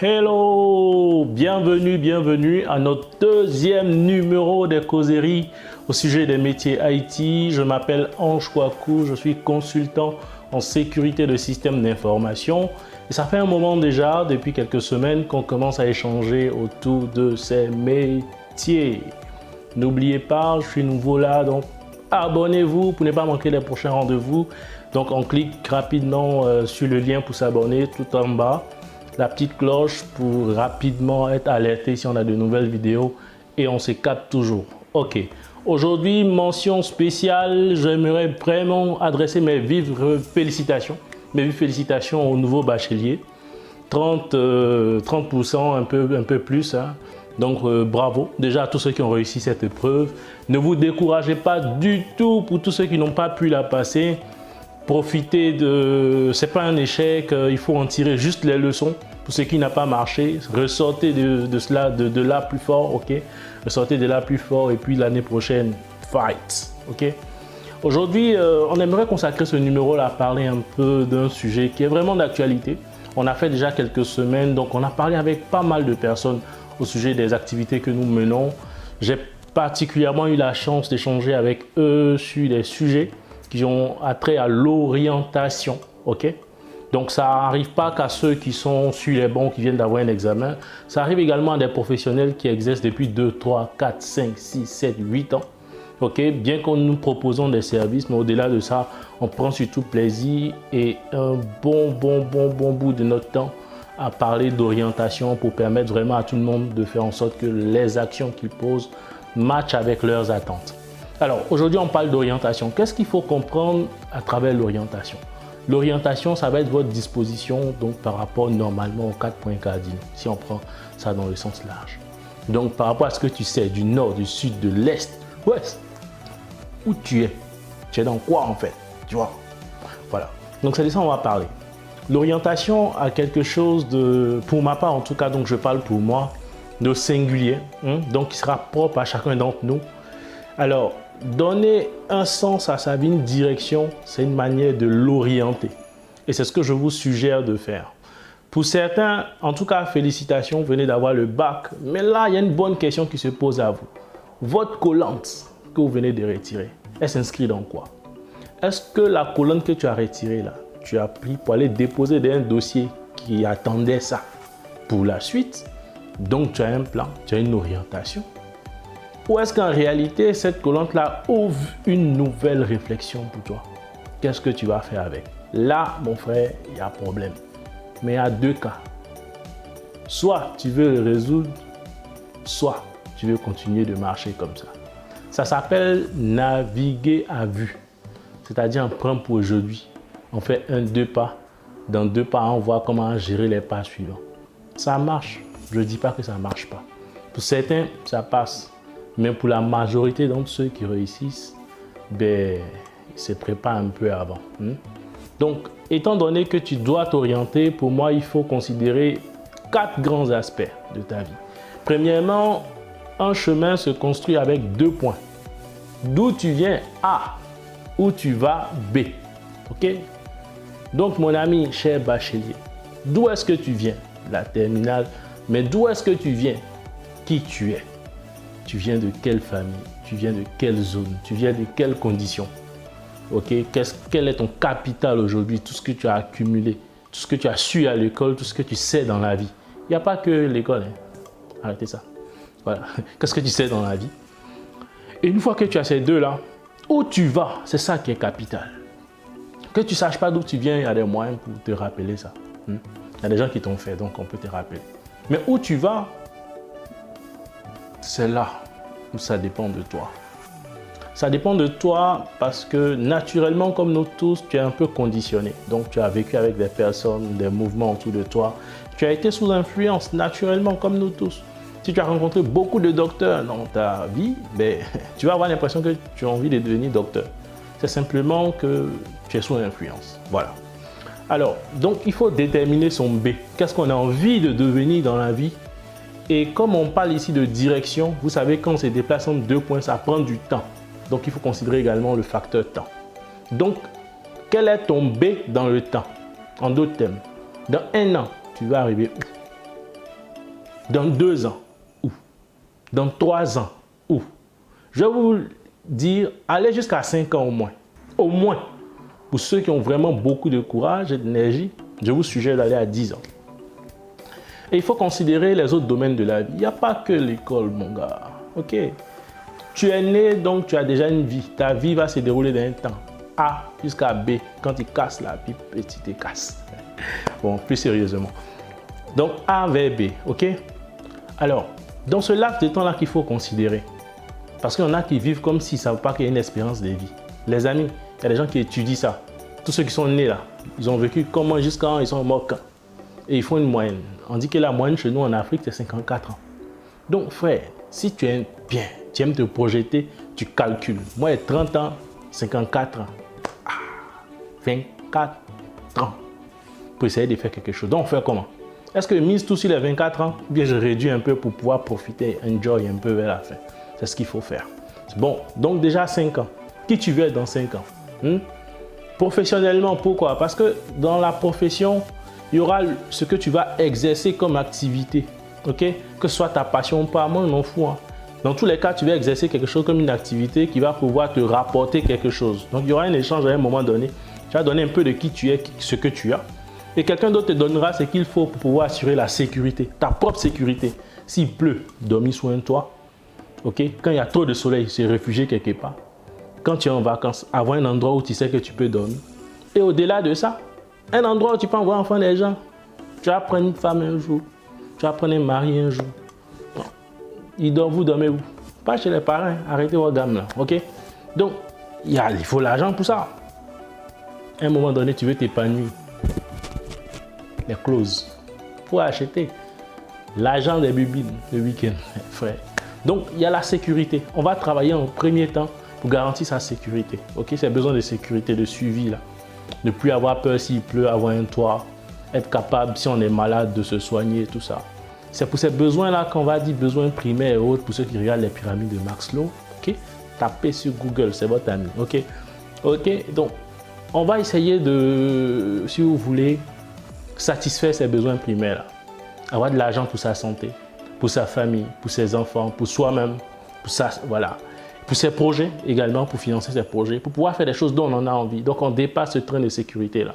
Hello, bienvenue à notre deuxième numéro des causeries au sujet des métiers IT. Je m'appelle Ange Kouakou, je suis consultant en sécurité de systèmes d'information. Et ça fait un moment déjà, depuis quelques semaines, qu'on commence à échanger autour de ces métiers. N'oubliez pas, je suis nouveau là, donc abonnez-vous pour ne pas manquer les prochains rendez-vous. Donc on clique rapidement sur le lien pour s'abonner tout en bas. La petite cloche pour rapidement être alerté si on a de nouvelles vidéos et on se capte toujours. Ok, aujourd'hui mention spéciale, j'aimerais vraiment adresser mes vives félicitations aux nouveaux bacheliers, 30%, un peu plus, hein. Donc bravo déjà à tous ceux qui ont réussi cette épreuve. Ne vous découragez pas du tout pour tous ceux qui n'ont pas pu la passer. Profitez de... C'est pas un échec, il faut en tirer juste les leçons. Pour ce qui n'a pas marché, ressortez de là plus fort, ok? Ressortez de là plus fort et puis l'année prochaine, fight, ok? Aujourd'hui, on aimerait consacrer ce numéro-là à parler un peu d'un sujet qui est vraiment d'actualité. On a fait déjà quelques semaines, donc on a parlé avec pas mal de personnes au sujet des activités que nous menons. J'ai particulièrement eu la chance d'échanger avec eux sur des sujets qui ont attrait à l'orientation, ok? Donc ça n'arrive pas qu'à ceux qui sont sur les bancs, qui viennent d'avoir un examen. Ça arrive également à des professionnels qui exercent depuis 2, 3, 4, 5, 6, 7, 8 ans. Ok, bien que nous proposons des services, mais au-delà de ça, on prend surtout plaisir et un bon bout de notre temps à parler d'orientation pour permettre vraiment à tout le monde de faire en sorte que les actions qu'ils posent matchent avec leurs attentes. Alors aujourd'hui, on parle d'orientation. Qu'est-ce qu'il faut comprendre à travers l'orientation? L'orientation, ça va être votre disposition donc par rapport normalement aux 4 points cardinaux, si on prend ça dans le sens large. Donc par rapport à ce que tu sais du nord, du sud, de l'est, ouest, où tu es dans quoi en fait, tu vois? Voilà, donc c'est de ça qu'on va parler. L'orientation a quelque chose de, pour ma part en tout cas, donc je parle pour moi, de singulier, donc qui sera propre à chacun d'entre nous. Alors, donner un sens à sa vie, une direction, c'est une manière de l'orienter. Et c'est ce que je vous suggère de faire. Pour certains, en tout cas, félicitations, vous venez d'avoir le bac. Mais là, il y a une bonne question qui se pose à vous. Votre collante que vous venez de retirer, elle s'inscrit dans quoi? Est-ce que la collante que tu as retirée là, tu as pris pour aller déposer dans un dossier qui attendait ça pour la suite? Donc, tu as un plan, tu as une orientation. Ou est-ce qu'en réalité, cette collante-là ouvre une nouvelle réflexion pour toi? Qu'est-ce que tu vas faire avec? Là, mon frère, il y a problème. Mais il y a deux cas. Soit tu veux le résoudre, soit tu veux continuer de marcher comme ça. Ça s'appelle naviguer à vue. C'est-à-dire, on prend pour aujourd'hui. On fait 2 pas. Dans 2 pas, on voit comment gérer les pas suivants. Ça marche. Je ne dis pas que ça ne marche pas. Pour certains, ça passe. Mais pour la majorité d'entre ceux qui réussissent, ben, ils se préparent un peu avant. Donc, étant donné que tu dois t'orienter, pour moi, il faut considérer 4 grands aspects de ta vie. Premièrement, un chemin se construit avec 2 points. D'où tu viens, A. Où tu vas, B. Ok? Donc, mon ami, cher bachelier, d'où est-ce que tu viens? La terminale. Mais d'où est-ce que tu viens? Qui tu es? Tu viens de quelle famille? Tu viens de quelle zone? Tu viens de quelles conditions? Ok, quel est ton capital aujourd'hui? Tout ce que tu as accumulé, tout ce que tu as su à l'école, tout ce que tu sais dans la vie. Il n'y a pas que l'école. Arrêtez ça. Voilà. Qu'est-ce que tu sais dans la vie? Et une fois que tu as ces deux-là, où tu vas, c'est ça qui est capital. Que tu ne saches pas d'où tu viens, il y a des moyens pour te rappeler ça. Il y a des gens qui t'ont fait, donc on peut te rappeler. Mais où tu vas, c'est là où ça dépend de toi. Ça dépend de toi parce que naturellement, comme nous tous, tu es un peu conditionné. Donc, tu as vécu avec des personnes, des mouvements autour de toi. Tu as été sous influence naturellement, comme nous tous. Si tu as rencontré beaucoup de docteurs dans ta vie, ben, tu vas avoir l'impression que tu as envie de devenir docteur. C'est simplement que tu es sous influence. Voilà. Alors, donc, il faut déterminer son B. Qu'est-ce qu'on a envie de devenir dans la vie? Et comme on parle ici de direction, vous savez, quand on se déplace entre 2 points, ça prend du temps. Donc, il faut considérer également le facteur temps. Donc, quel est ton B dans le temps? En d'autres termes, dans 1 an, tu vas arriver où? Dans 2 ans, où? Dans 3 ans, où? Je vais vous dire, allez jusqu'à 5 ans au moins. Au moins. Pour ceux qui ont vraiment beaucoup de courage et d'énergie, je vous suggère d'aller à 10 ans. Et il faut considérer les autres domaines de la vie. Il n'y a pas que l'école, mon gars. Ok? Tu es né, donc tu as déjà une vie. Ta vie va se dérouler dans un temps. A jusqu'à B. Quand il casse la pipe, tu te casses. Bon, plus sérieusement. Donc A vers B. Ok? Alors, dans ce laps de temps-là qu'il faut considérer. Parce qu'il y en a qui vivent comme s'ils ne savent pas qu'il y a une espérance de vie. Les amis, il y a des gens qui étudient ça. Tous ceux qui sont nés là, ils ont vécu comment jusqu'à quand ils sont morts quand. Et ils font une moyenne. On dit que la moyenne chez nous en Afrique, c'est 54 ans. Donc frère, si tu aimes bien, tu aimes te projeter, tu calcules. Moi, j'ai 30 ans, 54 ans. 24 ans. Pour essayer de faire quelque chose. Donc on fait comment? Est-ce que je mise tout sur les 24 ans? Ou bien je réduis un peu pour pouvoir profiter, enjoy un peu vers la fin? C'est ce qu'il faut faire. Bon, donc déjà 5 ans. Qui tu veux être dans 5 ans? Professionnellement, pourquoi? Parce que dans la profession, il y aura ce que tu vas exercer comme activité. Ok? Que ce soit ta passion ou pas, moi je m'en fous. Dans tous les cas, tu vas exercer quelque chose comme une activité qui va pouvoir te rapporter quelque chose. Donc il y aura un échange à un moment donné. Tu vas donner un peu de qui tu es, ce que tu as. Et quelqu'un d'autre te donnera ce qu'il faut pour pouvoir assurer la sécurité, ta propre sécurité. S'il pleut, dormir sous un toit. Ok? Quand il y a trop de soleil, se réfugier quelque part. Quand tu es en vacances, avoir un endroit où tu sais que tu peux dormir. Et au-delà de ça, un endroit où tu peux envoyer enfant des gens. Tu vas prendre une femme un jour. Tu vas prendre un mari un jour. Vous dormez où? Pas chez les parents. Arrêtez vos gammes là. Ok? Donc, il faut l'argent pour ça. À un moment donné, tu veux t'épanouir. Les clauses. Pour acheter l'argent des bubines le week-end, frère. Donc, il y a la sécurité. On va travailler en premier temps pour garantir sa sécurité. Ok? C'est besoin de sécurité, de suivi là. Ne plus avoir peur s'il pleut, avoir un toit. Être capable, si on est malade, de se soigner, tout ça. C'est pour ces besoins-là qu'on va dire besoins primaires et autres, pour ceux qui regardent les pyramides de Maslow. Ok? Tapez sur Google, c'est votre ami. Ok? Ok? Donc, on va essayer de, si vous voulez, satisfaire ces besoins primaires-là. Avoir de l'argent pour sa santé, pour sa famille, pour ses enfants, pour soi-même, pour ça, voilà. Pour ses projets également, pour financer ses projets, pour pouvoir faire des choses dont on en a envie. Donc, on dépasse ce train de sécurité-là.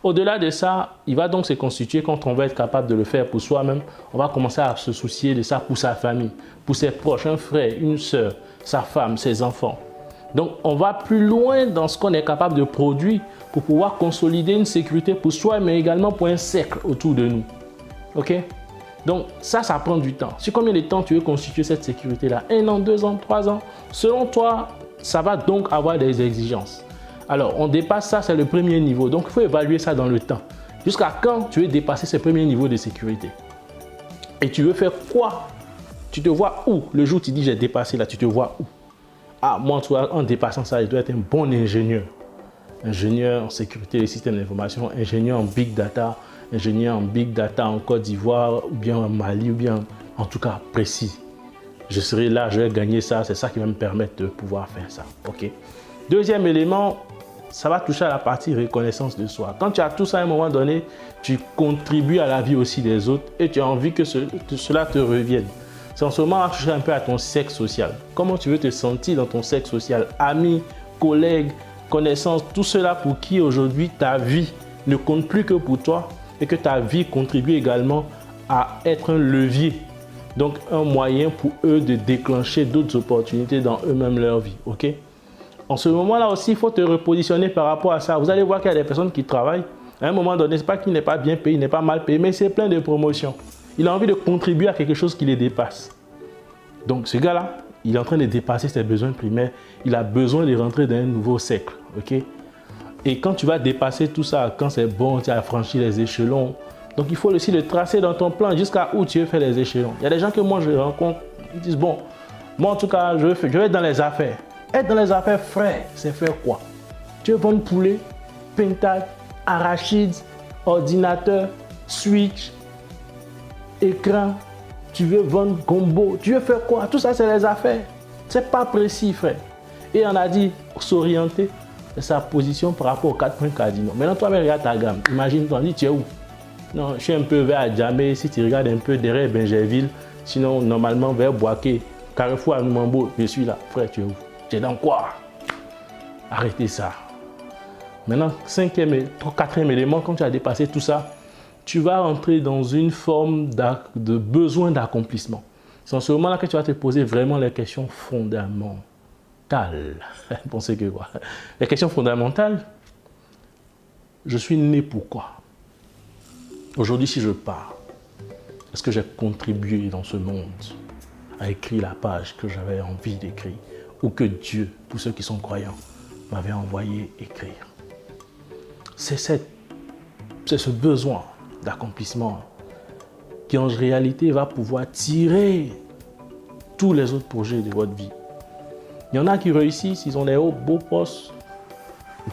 Au-delà de ça, il va donc se constituer, quand on va être capable de le faire pour soi-même, on va commencer à se soucier de ça pour sa famille, pour ses proches, un frère, une sœur, sa femme, ses enfants. Donc, on va plus loin dans ce qu'on est capable de produire pour pouvoir consolider une sécurité pour soi, mais également pour un cercle autour de nous. Ok? Donc, ça prend du temps. Sur combien de temps tu veux constituer cette sécurité-là? 1 an, 2 ans, 3 ans? Selon toi, ça va donc avoir des exigences. Alors, on dépasse ça, c'est le premier niveau. Donc, il faut évaluer ça dans le temps. Jusqu'à quand tu veux dépasser ce premier niveau de sécurité? Et tu veux faire quoi? Tu te vois où? Le jour où tu dis j'ai dépassé là, tu te vois où? Ah, moi, en dépassant ça, je dois être un bon ingénieur. Ingénieur en sécurité des systèmes d'information, ingénieur en big data, ingénieur en big data en Côte d'Ivoire, ou bien en Mali, ou bien en tout cas précis. Je serai là, je vais gagner ça, c'est ça qui va me permettre de pouvoir faire ça. Ok? Deuxième élément, ça va toucher à la partie reconnaissance de soi. Quand tu as tout ça à un moment donné, tu contribues à la vie aussi des autres et tu as envie que cela te revienne. C'est en ce moment à toucher un peu à ton cercle social. Comment tu veux te sentir dans ton cercle social? Amis, collègues, connaissances, tout cela pour qui aujourd'hui ta vie ne compte plus que pour toi et que ta vie contribue également à être un levier. Donc un moyen pour eux de déclencher d'autres opportunités dans eux-mêmes leur vie. Ok? En ce moment-là aussi, il faut te repositionner par rapport à ça. Vous allez voir qu'il y a des personnes qui travaillent. À un moment donné, ce n'est pas qu'il n'est pas bien payé, il n'est pas mal payé, mais c'est plein de promotions. Il a envie de contribuer à quelque chose qui les dépasse. Donc ce gars-là, il est en train de dépasser ses besoins primaires. Il a besoin de rentrer dans un nouveau cercle. Okay? Et quand tu vas dépasser tout ça, quand c'est bon, tu as franchi les échelons. Donc il faut aussi le tracer dans ton plan jusqu'à où tu veux faire les échelons. Il y a des gens que moi je rencontre, ils disent bon, moi en tout cas, je vais être dans les affaires. Être dans les affaires, frère, c'est faire quoi? Tu veux vendre poulet, pintade, arachides, ordinateur, switch, écran, tu veux vendre gombo, tu veux faire quoi? Tout ça, c'est les affaires. C'est pas précis, frère. Et on a dit s'orienter, c'est sa position par rapport aux 4 points cardinaux. Maintenant, toi, regarde ta gamme. Imagine-toi, dis, tu es où? Non, je suis un peu vers Djamé, si tu regardes un peu derrière Benjerville, sinon normalement vers Boaké, Carrefour à Numambo, je suis là. Frère, tu es où? Tu es dans quoi? Arrêtez ça. Maintenant, quatrième élément, quand tu as dépassé tout ça, tu vas entrer dans une forme de besoin d'accomplissement. C'est en ce moment-là que tu vas te poser vraiment les questions fondamentales. Pensez que quoi? Les questions fondamentales, je suis né pourquoi? Aujourd'hui, si je pars, est-ce que j'ai contribué dans ce monde à écrire la page que j'avais envie d'écrire ou que Dieu, pour ceux qui sont croyants, m'avait envoyé écrire? C'est ce besoin d'accomplissement qui en réalité va pouvoir tirer tous les autres projets de votre vie. Il y en a qui réussissent, ils ont des beaux postes,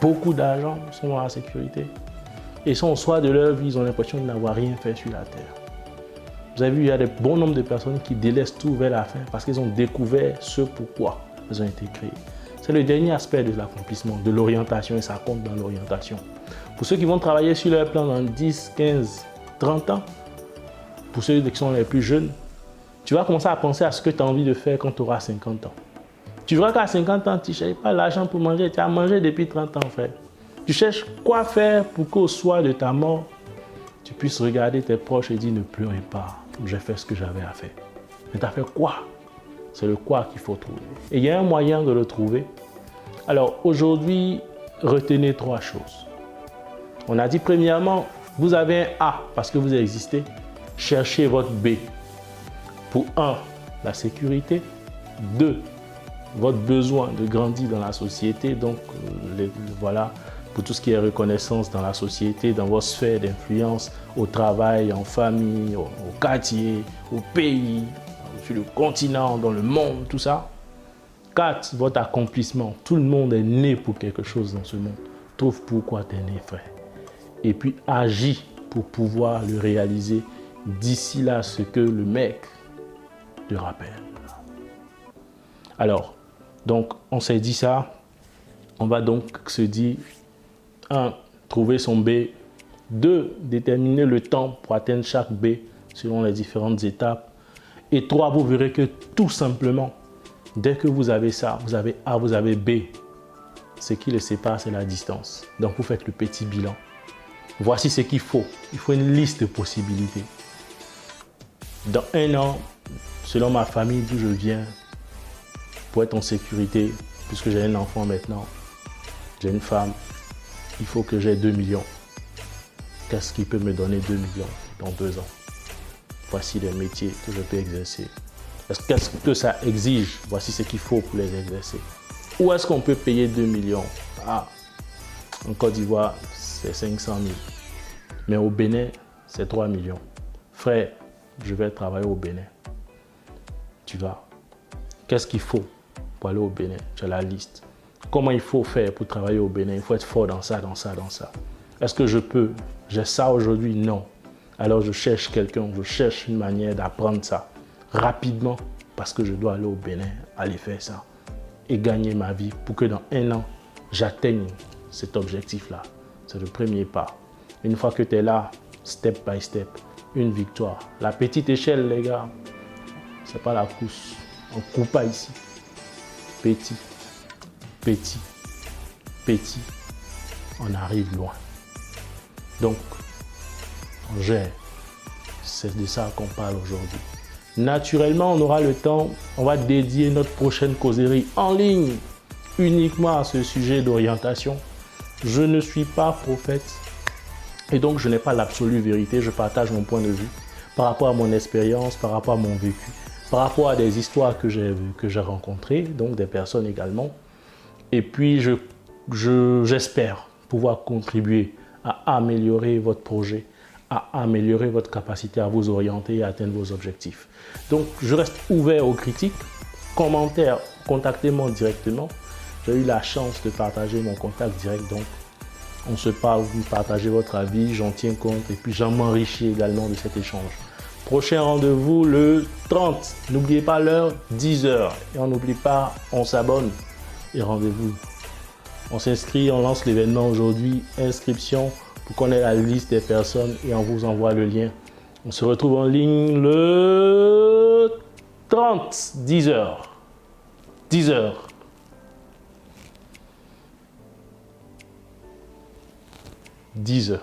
beaucoup d'argent, sont dans la sécurité. Et sont au soir de leur vie, ils ont l'impression de n'avoir rien fait sur la terre. Vous avez vu, il y a de bons nombres de personnes qui délaissent tout vers la fin parce qu'ils ont découvert ce pourquoi ils ont été créés. C'est le dernier aspect de l'accomplissement, de l'orientation, et ça compte dans l'orientation. Pour ceux qui vont travailler sur leur plan dans 10, 15, 30 ans, pour ceux qui sont les plus jeunes, tu vas commencer à penser à ce que tu as envie de faire quand tu auras 50 ans. Tu verras qu'à 50 ans, tu ne cherches pas l'argent pour manger, tu as mangé depuis 30 ans, frère. Tu cherches quoi faire pour qu'au soir de ta mort, tu puisses regarder tes proches et dire ne pleurez pas, j'ai fait ce que j'avais à faire. Mais tu as fait quoi? C'est le quoi qu'il faut trouver. Et il y a un moyen de le trouver. Alors aujourd'hui, retenez 3 choses. On a dit premièrement, vous avez un A parce que vous existez. Cherchez votre B. Pour 1, la sécurité. 2, votre besoin de grandir dans la société. Donc voilà, pour tout ce qui est reconnaissance dans la société, dans vos sphères d'influence, au travail, en famille, au quartier, au pays, sur le continent, dans le monde, tout ça. 4, votre accomplissement. Tout le monde est né pour quelque chose dans ce monde. Trouve pourquoi tu es né, frère. Et puis agis pour pouvoir le réaliser d'ici là ce que le mec te rappelle. Alors, donc on s'est dit ça. On va donc se dire 1, trouver son B. 2, déterminer le temps pour atteindre chaque B selon les différentes étapes. Et 3, vous verrez que tout simplement, dès que vous avez ça, vous avez A, vous avez B. Ce qui les sépare, c'est la distance. Donc vous faites le petit bilan. Voici ce qu'il faut. Il faut une liste de possibilités. Dans 1 an, selon ma famille d'où je viens, pour être en sécurité, puisque j'ai un enfant maintenant, j'ai une femme, il faut que j'ai 2 millions. Qu'est-ce qui peut me donner 2 millions dans 2 ans? Voici les métiers que je peux exercer. Qu'est-ce que ça exige? Voici ce qu'il faut pour les exercer. Où est-ce qu'on peut payer 2 millions? Ah, en Côte d'Ivoire, c'est 500 000. Mais au Bénin, c'est 3 millions. Frère, je vais travailler au Bénin. Tu vas. Qu'est-ce qu'il faut pour aller au Bénin? Tu as la liste. Comment il faut faire pour travailler au Bénin? Il faut être fort dans ça, dans ça, dans ça. Est-ce que je peux? J'ai ça aujourd'hui? Non. Alors je cherche quelqu'un, je cherche une manière d'apprendre ça rapidement parce que je dois aller au Bénin, aller faire ça et gagner ma vie pour que dans 1 an, j'atteigne cet objectif-là. C'est le premier pas. Une fois que tu es là, step by step, une victoire. La petite échelle, les gars, c'est pas la course. On ne court pas ici. Petit, petit, petit, on arrive loin. Donc, on gère. C'est de ça qu'on parle aujourd'hui. Naturellement, on aura le temps, on va dédier notre prochaine causerie en ligne uniquement à ce sujet d'orientation. Je ne suis pas prophète et donc je n'ai pas l'absolue vérité. Je partage mon point de vue par rapport à mon expérience, par rapport à mon vécu, par rapport à des histoires que j'ai vues, que j'ai rencontrées, donc des personnes également. Et puis, j'espère pouvoir contribuer à améliorer votre projet, à améliorer votre capacité à vous orienter et à atteindre vos objectifs. Donc, je reste ouvert aux critiques, commentaires, contactez-moi directement. J'ai eu la chance de partager mon contact direct, donc on se parle, vous partagez votre avis, j'en tiens compte et puis j'en m'enrichis également de cet échange. Prochain rendez-vous le 30. N'oubliez pas l'heure, 10h. Et on n'oublie pas, on s'abonne et rendez-vous. On s'inscrit, on lance l'événement aujourd'hui. Inscription pour qu'on ait la liste des personnes et on vous envoie le lien. On se retrouve en ligne le 30, 10h. 10h. 10h.